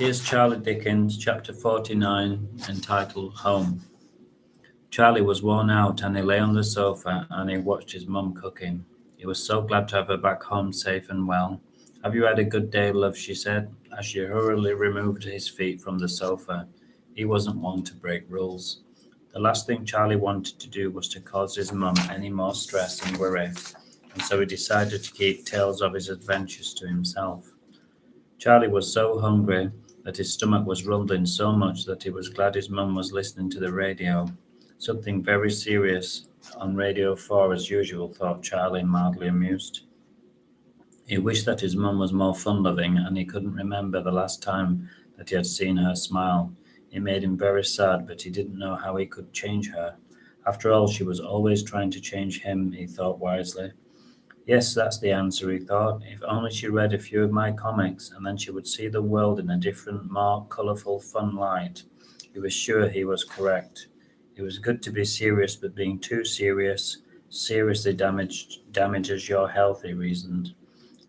Here's Charlie Dickens, chapter 49, entitled Home. Charlie was worn out and he lay on the sofa and he watched his mum cooking. He was so glad to have her back home safe and well. Have you had a good day, love? She said, as she hurriedly removed his feet from the sofa. He wasn't one to break rules. The last thing Charlie wanted to do was to cause his mum any more stress and worry, and so he decided to keep tales of his adventures to himself. Charlie was so hungry that his stomach was rumbling so much that he was glad his mum was listening to the radio. Something very serious on Radio 4 as usual, thought Charlie, mildly amused. He wished that his mum was more fun-loving, and he couldn't remember the last time that he had seen her smile. It made him very sad, but he didn't know how he could change her. After all, she was always trying to change him, he thought wisely. Yes, that's the answer, he thought. If only she read a few of my comics, and then she would see the world in a different, more colourful, fun light. He was sure he was correct. It was good to be serious, but being too serious seriously damages your health, he reasoned.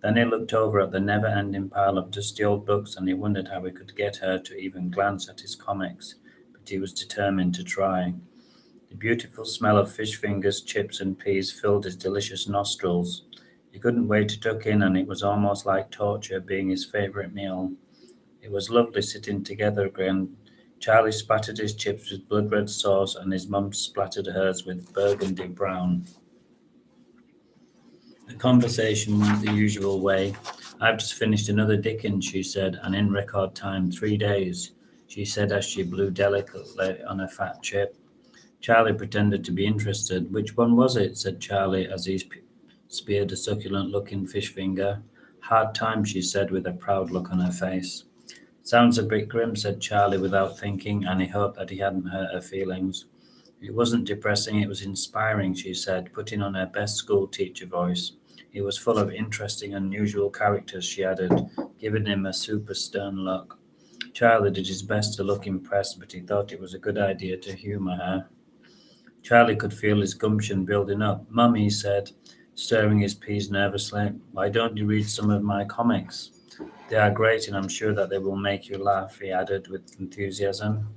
Then he looked over at the never-ending pile of dusty old books, and he wondered how he could get her to even glance at his comics, but he was determined to try. The beautiful smell of fish fingers, chips, and peas filled his delicious nostrils. He couldn't wait to tuck in, and it was almost like torture being his favourite meal. It was lovely sitting together again. Charlie spattered his chips with blood-red sauce, and his mum splattered hers with burgundy brown. The conversation went the usual way. I've just finished another Dickens, she said, and in record time, 3 days, she said as she blew delicately on a fat chip. Charlie pretended to be interested. Which one was it? Said Charlie as he speared a succulent-looking fish finger. Hard time, she said with a proud look on her face. Sounds a bit grim, said Charlie without thinking, and he hoped that he hadn't hurt her feelings. It wasn't depressing, it was inspiring, she said, putting on her best school-teacher voice. It was full of interesting, unusual characters, she added, giving him a super stern look. Charlie did his best to look impressed, but he thought it was a good idea to humour her. Charlie could feel his gumption building up. Mum, he said, stirring his peas nervously, why don't you read some of my comics? They are great, and I'm sure that they will make you laugh, he added with enthusiasm.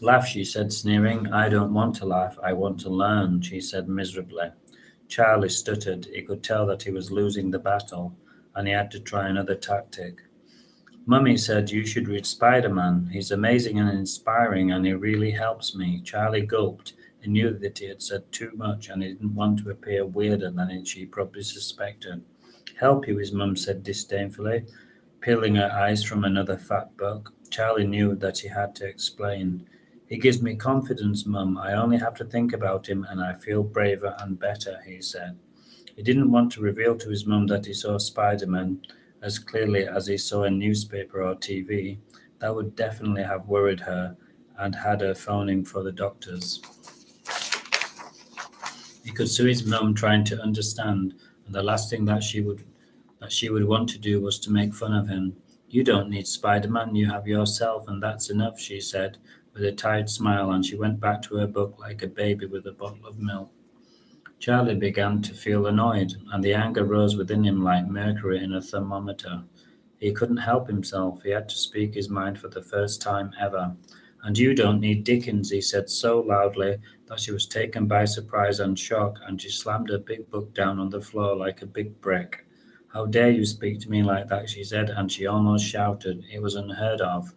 Laugh, she said, sneering. I don't want to laugh, I want to learn, she said miserably. Charlie stuttered. He could tell that he was losing the battle, and he had to try another tactic. Mummy said you should read Spider-Man. He's amazing and inspiring, and he really helps me. Charlie gulped. He knew that he had said too much, and he didn't want to appear weirder than she probably suspected. Help you, his mum said disdainfully, peeling her eyes from another fat book. Charlie knew that he had to explain. He gives me confidence, Mum. I only have to think about him, and I feel braver and better, he said. He didn't want to reveal to his mum that he saw Spider-Man as clearly as he saw a newspaper or TV. That would definitely have worried her and had her phoning for the doctors. He could see his mum trying to understand, and the last thing that she would want to do was to make fun of him. You don't need Spider-Man, you have yourself, and that's enough, she said, with a tired smile, and she went back to her book like a baby with a bottle of milk. Charlie began to feel annoyed, and the anger rose within him like mercury in a thermometer. He couldn't help himself. He had to speak his mind for the first time ever. And you don't need Dickens, he said so loudly that she was taken by surprise and shock, and she slammed her big book down on the floor like a big brick. How dare you speak to me like that, she said, and she almost shouted. It was unheard of.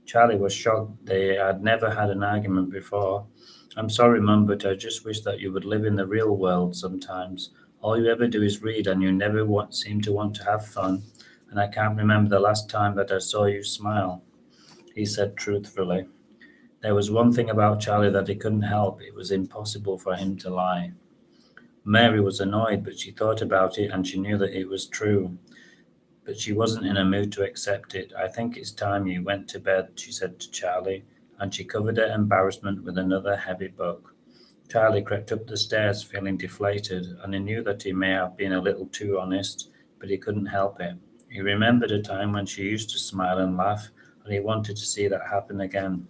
Charlie was shocked. They had never had an argument before. I'm sorry, Mum, but I just wish that you would live in the real world sometimes. All you ever do is read, and you never seem to want to have fun, and I can't remember the last time that I saw you smile, he said truthfully. There was one thing about Charlie that he couldn't help. It was impossible for him to lie. Mary was annoyed, but she thought about it, and she knew that it was true. But she wasn't in a mood to accept it. I think it's time you went to bed, she said to Charlie, and she covered her embarrassment with another heavy book. Charlie crept up the stairs feeling deflated, and he knew that he may have been a little too honest, but he couldn't help it. He remembered a time when she used to smile and laugh, and he wanted to see that happen again.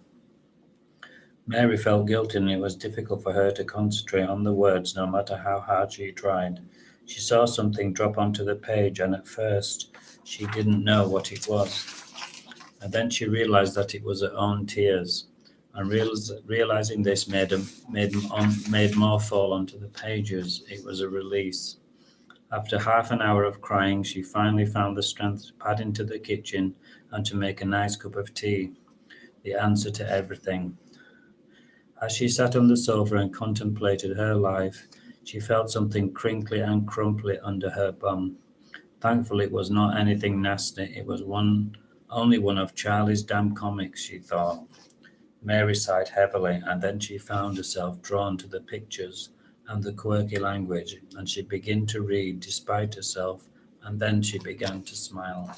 Mary felt guilty, and it was difficult for her to concentrate on the words no matter how hard she tried. She saw something drop onto the page, and at first she didn't know what it was. And then she realized that it was her own tears, and realizing this made more fall onto the pages. It was a release. After half an hour of crying, she finally found the strength to pad into the kitchen and to make a nice cup of tea, the answer to everything. As she sat on the sofa and contemplated her life, she felt something crinkly and crumply under her bum. Thankfully, it was not anything nasty. It was only one of Charlie's damn comics, she thought. Mary sighed heavily, and then she found herself drawn to the pictures and the quirky language, and she began to read despite herself, and then she began to smile.